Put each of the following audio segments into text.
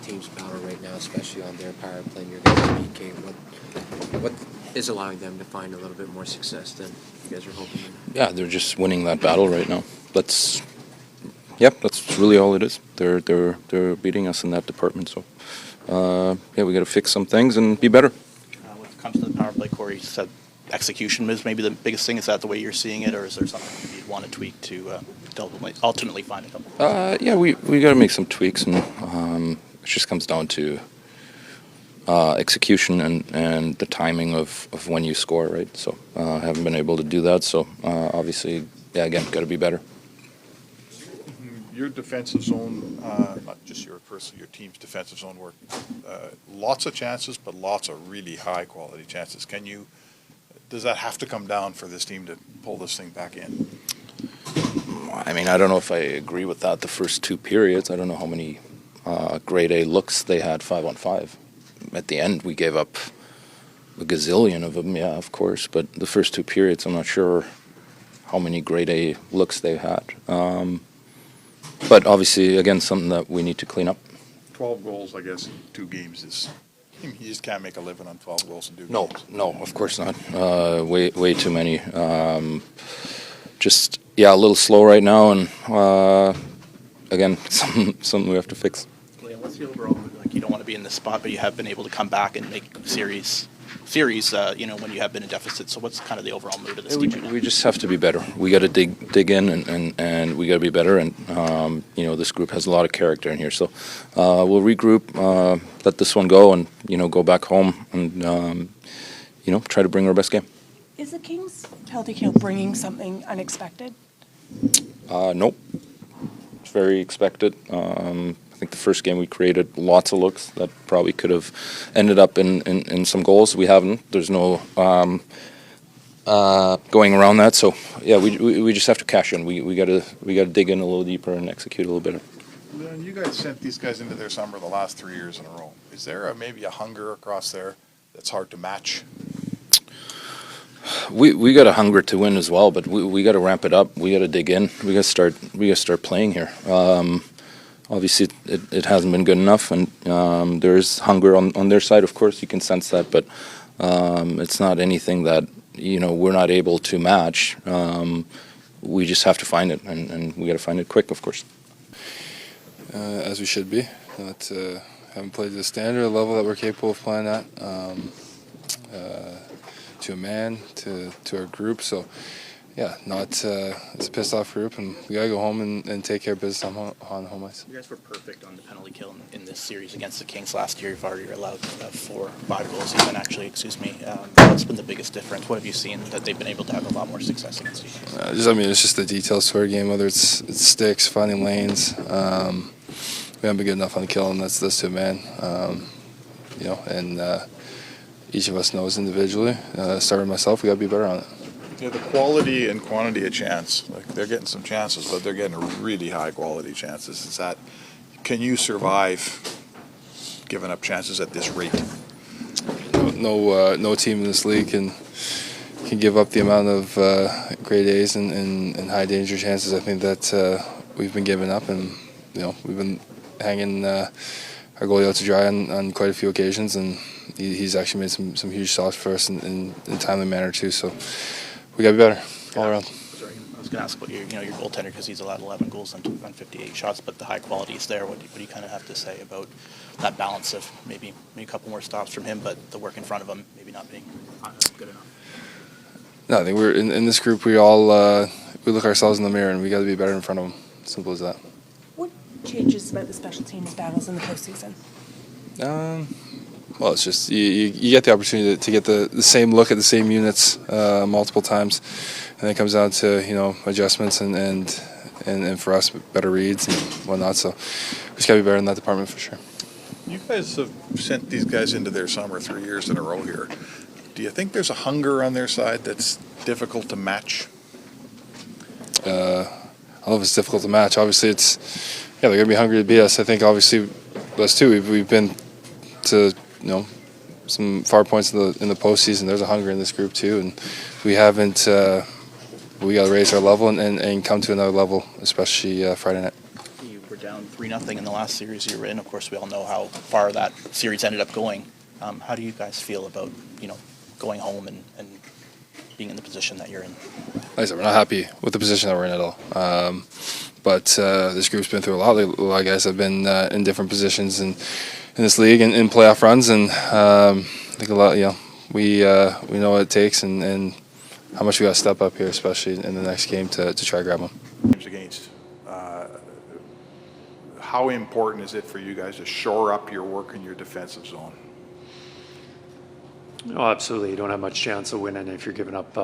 teams battle right now, especially on their power play and your guys' PK. What is allowing them to find a little bit more success than you guys are hoping? Yeah, they're just winning that battle right now. That's really all it is. They're beating us in that department. So we got to fix some things and be better. When it comes to the power play, Corey said execution is maybe the biggest thing. Is that the way you're seeing it, or is there something you'd want to tweak to ultimately find a couple? We got to make some tweaks, and it just comes down to execution and the timing of when you score, right? So I haven't been able to do that. So obviously, again, got to be better. Your defensive zone, not just your team's defensive zone work, lots of chances, but lots of really high quality chances. Does that have to come down for this team to pull this thing back in? I mean, I don't know if I agree with that. The first two periods, I don't know how many grade A looks they had 5-on-5. At the end, we gave up a gazillion of them, yeah, of course. But the first two periods, I'm not sure how many grade A looks they had. But obviously, again, something that we need to clean up. 12 goals, I guess, in 2 games is... You just can't make a living on 12 goals in 2 games. No, of course not. Way too many. Just, a little slow right now, and again, something we have to fix. What's the overall mood? Like, you don't want to be in this spot, but you have been able to come back and make series, when you have been in deficit. So what's kind of the overall mood of this team right now? We just have to be better. We got to dig in, and we got to be better. And this group has a lot of character in here. So we'll regroup, let this one go, and go back home and try to bring our best game. Is the Kings penalty kill bringing something unexpected? Nope. It's very expected. I think the first game we created lots of looks that probably could have ended up in some goals. We haven't. There's no going around that. So we just have to cash in. We got to dig in a little deeper and execute a little better. You guys sent these guys into their summer the last 3 years in a row. Is there maybe a hunger across there that's hard to match? We got a hunger to win as well, but we got to ramp it up. We got to dig in. We got to start playing here. Obviously, it hasn't been good enough, and there's hunger on their side. Of course, you can sense that, but it's not anything that we're not able to match. We just have to find it, and we got to find it quick, of course. As we should be. Haven't played to the standard level that we're capable of playing at. To a man, to our group. So, it's a pissed off group, and we gotta go home and take care of business on home ice. You guys were perfect on the penalty kill in this series against the Kings last year. You've already allowed 5 goals even, actually, what's been the biggest difference? What have you seen that they've been able to have a lot more success against you? It's just the details to our game, whether it's sticks, finding lanes. We haven't been good enough on the kill, and that's to a man. Each of us knows individually, starting myself, we got to be better on it. Yeah, the quality and quantity of chance, like they're getting some chances, but they're getting really high quality chances. Can you survive giving up chances at this rate? No team in this league can give up the amount of grade A's and high danger chances. I think that we've been giving up, and we've been hanging our goalie out to dry on quite a few occasions, and he's actually made some huge stops for us in a timely manner too. So we got to be better all around. I was going to ask about your goaltender, because he's allowed 11 goals on 58 shots, but the high quality is there. What do you kind of have to say about that balance of maybe a couple more stops from him, but the work in front of him maybe not being good enough? No, I think we're in this group. We all we look ourselves in the mirror, and we got to be better in front of him. Simple as that. What changes about the special teams battles in the postseason? Well, it's just you get the opportunity to get the same look at the same units multiple times, and it comes down to adjustments and for us better reads and whatnot. So we just got to be better in that department for sure. You guys have sent these guys into their summer 3 years in a row here. Do you think there's a hunger on their side that's difficult to match? I don't know if it's difficult to match. Obviously, they're going to be hungry to beat us. I think obviously us too. We've been to some far points in the postseason. There's a hunger in this group too, and we haven't. We got to raise our level and come to another level, especially Friday night. You were down down 3-0 in the last series you were in. Of course, we all know how far that series ended up going. How do you guys feel about, going home and being in the position that you're in? Like I said, we're not happy with the position that we're in at all. But this group's been through a lot. A lot of guys have been in different positions in this league and in playoff runs, and I think a lot. We know what it takes and how much we got to step up here, especially in the next game to try to grab them. Games against. How important is it for you guys to shore up your work in your defensive zone? Oh, absolutely. You don't have much chance of winning if you're giving up,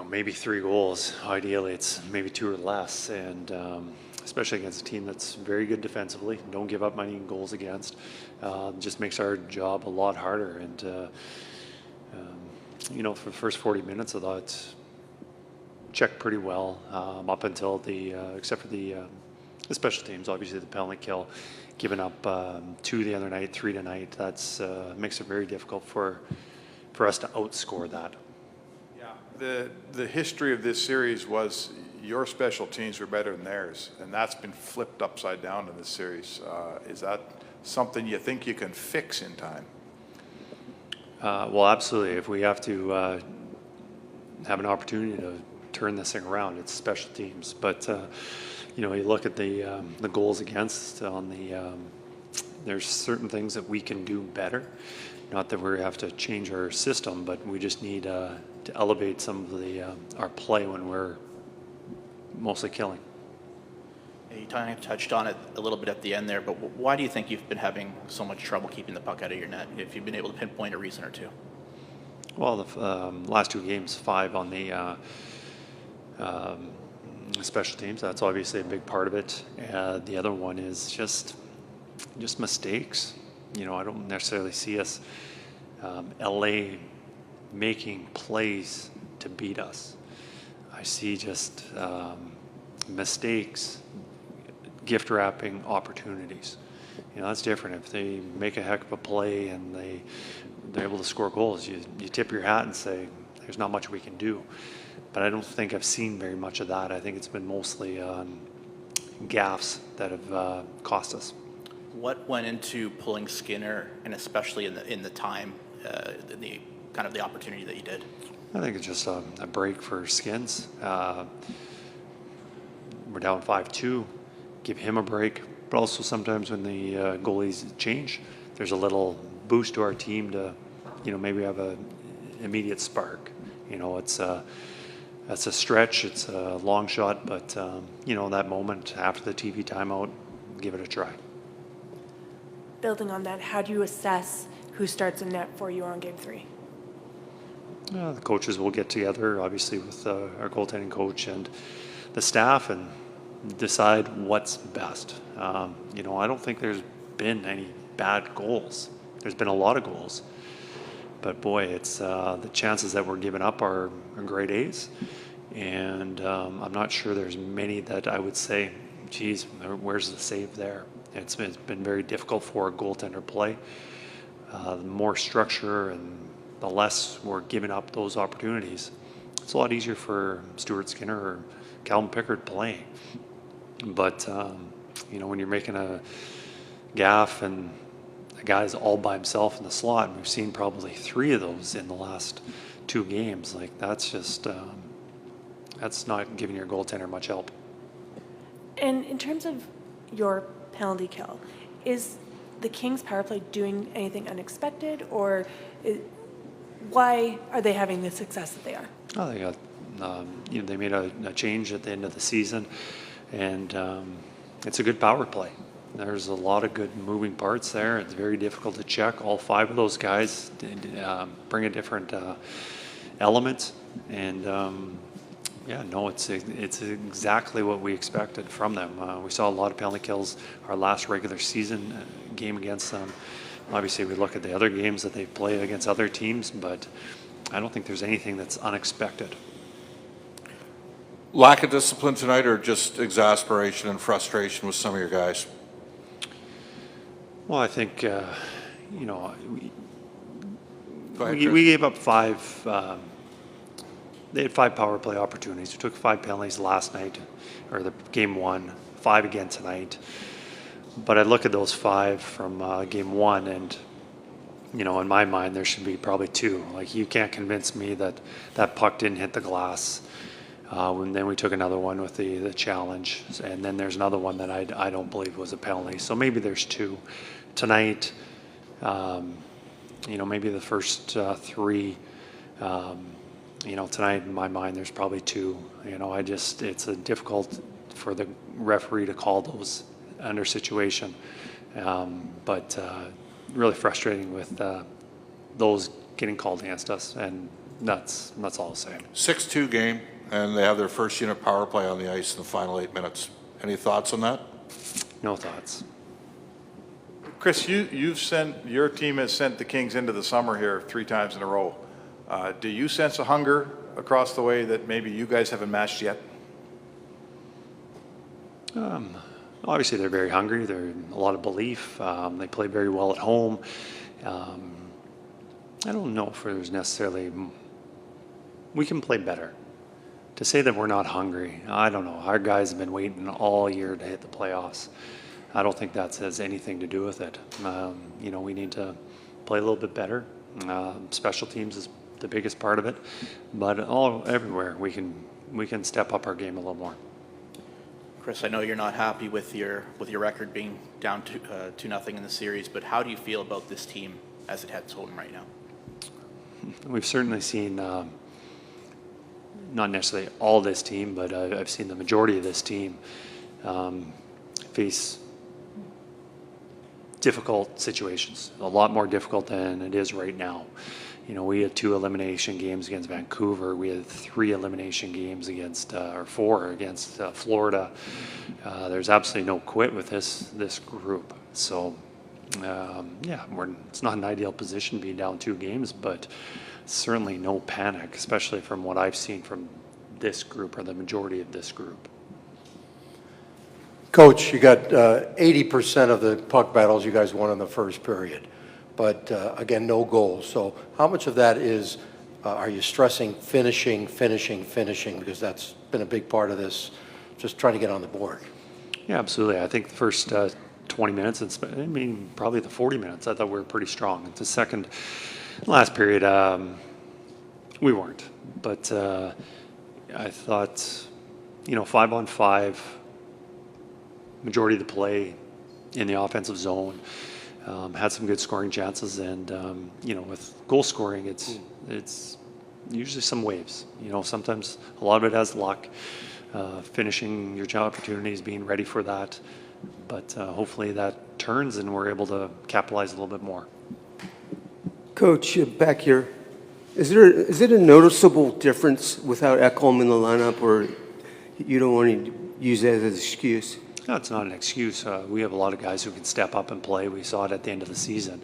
maybe 3 goals. Ideally, it's maybe 2 or less, and especially against a team that's very good defensively. Don't give up many goals against. Just makes our job a lot harder. And for the first 40 minutes, I thought checked pretty well up until except for the special teams, obviously the penalty kill. Giving up 2 the other night, 3 tonight, that's makes it very difficult for us to outscore that. Yeah, the history of this series was your special teams were better than theirs, and that's been flipped upside down in this series. Is that something you think you can fix in time? Well, absolutely. If we have to have an opportunity to turn this thing around, it's special teams. But you look at the goals against on the. There's certain things that we can do better. Not that we have to change our system, but we just need to elevate some of our play when we're mostly killing. You kind of touched on it a little bit at the end there, but why do you think you've been having so much trouble keeping the puck out of your net? If you've been able to pinpoint a reason or two. Well, the last 2 games, 5 on the special teams. That's obviously a big part of it. The other one is just mistakes. I don't necessarily see us LA making plays to beat us. I see just mistakes, gift wrapping opportunities. That's different. If they make a heck of a play and they're able to score goals, you tip your hat and say, there's not much we can do. But I don't think I've seen very much of that. I think it's been mostly gaffes that have cost us. What went into pulling Skinner, and especially in the time, the kind of the opportunity that you did? I think it's just a break for Skins. We're down 5-2. Give him a break. But also sometimes when the goalies change, there's a little boost to our team to, maybe have an immediate spark. That's a stretch. It's a long shot, but that moment after the TV timeout, give it a try. Building on that, how do you assess who starts in net for you on Game 3? The coaches will get together, obviously, with our goaltending coach and the staff, and decide what's best. I don't think there's been any bad goals. There's been a lot of goals. But boy, it's the chances that we're giving up are grade A's. And I'm not sure there's many that I would say, geez, where's the save there? It's been very difficult for a goaltender play. The more structure and the less we're giving up those opportunities, it's a lot easier for Stuart Skinner or Calvin Pickard playing. But, when you're making a gaff and a guy's all by himself in the slot, and we've seen probably 3 of those in the last 2 games, that's just, that's not giving your goaltender much help. And in terms of your penalty kill, is the Kings power play doing anything unexpected, or why are they having the success that they are? Oh, they got, they made a change at the end of the season, and it's a good power play. There's a lot of good moving parts there. It's very difficult to check. All 5 of those guys bring a different element, and it's exactly what we expected from them. We saw a lot of penalty kills our last regular season game against them. Obviously, we look at the other games that they've played against other teams, but I don't think there's anything that's unexpected. Lack of discipline tonight, or just exasperation and frustration with some of your guys? Well, I think, we gave up 5, they had 5 power play opportunities. We took 5 penalties last night, or the game 1, 5 again tonight. But I look at those 5 from game 1, and you know, in my mind, there should be probably 2. Like, you can't convince me that that puck didn't hit the glass. And then we took another one with the challenge, and then there's another one that I don't believe was a penalty. So maybe there's 2 tonight. You know, maybe the first 3. You know, tonight in my mind, there's probably 2. You know, it's a difficult for the referee to call those under situation, but really frustrating with those getting called against us, and that's all I'll say. 6-2 game, and they have their first unit power play on the ice in the final 8 minutes. Any thoughts on that? No thoughts. Chris, your team has sent the Kings into the summer here 3 times in a row. Do you sense a hunger across the way that maybe you guys haven't matched yet? Obviously, they're very hungry. They're a lot of belief. They play very well at home. I don't know if there's necessarily. We can play better. To say that we're not hungry, I don't know. Our guys have been waiting all year to hit the playoffs. I don't think that has anything to do with it. You know, we need to play a little bit better. Special teams is the biggest part of it, but everywhere we can step up our game a little more. Chris, I know you're not happy with your record being down to 2-0 in the series, but how do you feel about this team as it heads home right now? We've certainly seen, not necessarily all this team, but I've seen the majority of this team face difficult situations, a lot more difficult than it is right now. You know, we had 2 elimination games against Vancouver. We had 3 elimination games against, or 4 against Florida. There's absolutely no quit with this group. So, yeah, it's not an ideal position being down 2 games, but certainly no panic, especially from what I've seen from this group, or the majority of this group. Coach, you got 80% of the puck battles you guys won in the first period. But again, no goals. So how much of that is, are you stressing finishing? Because that's been a big part of this, just trying to get on the board. Yeah, absolutely. I think the first 20 minutes, probably the 40 minutes, I thought we were pretty strong. The last period, we weren't. But I thought, you know, 5-on-5, majority of the play in the offensive zone. Had some good scoring chances, and you know, with goal scoring, it's usually some waves. You know, sometimes a lot of it has luck, finishing your opportunities, being ready for that. But hopefully that turns, and we're able to capitalize a little bit more. Coach, back here, is it a noticeable difference without Ekholm in the lineup, or you don't want to use that as an excuse? No, it's not an excuse. We have a lot of guys who can step up and play. We saw it at the end of the season.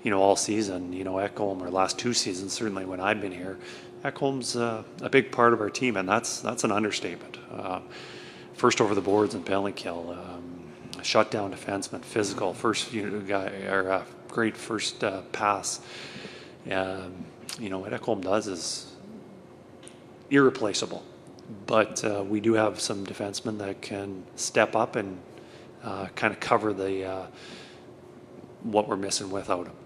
You know, all season, you know, Ekholm, or last 2 seasons, certainly when I've been here, Ekholm's a big part of our team, and that's an understatement. First over the boards and penalty kill, shutdown defenseman, physical, first guy, or great first pass. You know, what Ekholm does is irreplaceable. But we do have some defensemen that can step up and kind of cover what we're missing without him.